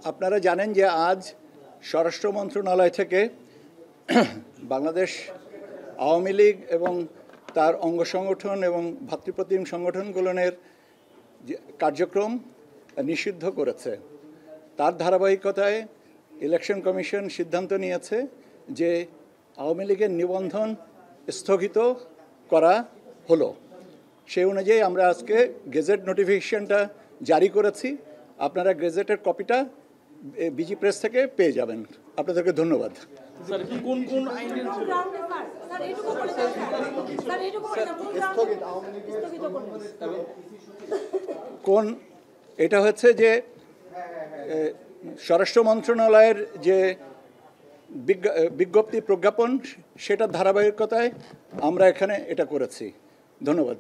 আপনারা জানেন যে আজ স্বরাষ্ট্র মন্ত্রণালয় থেকে বাংলাদেশ আওয়ামী লীগ এবং তার অঙ্গ সংগঠন এবং ভাতৃপ্রতিম সংগঠনগুলোর কার্যক্রম নিষিদ্ধ করেছে। তার ধারাবাহিকতায় ইলেকশন কমিশন সিদ্ধান্ত নিয়েছে যে আওয়ামী লীগের নিবন্ধন স্থগিত করা হলো। সেই অনুযায়ী আমরা আজকে গেজেট নোটিফিকেশনটা জারি করেছি। আপনারা গেজেটের কপিটা বিজি প্রেস থেকে পেয়ে যাবেন। আপনাদেরকে ধন্যবাদ। কোন এটা হচ্ছে যে স্বরাষ্ট্র মন্ত্রণালয়ের যে বিজ্ঞপ্তি প্রজ্ঞাপন সেটার ধারাবাহিকতায় আমরা এখানে এটা করেছি। ধন্যবাদ।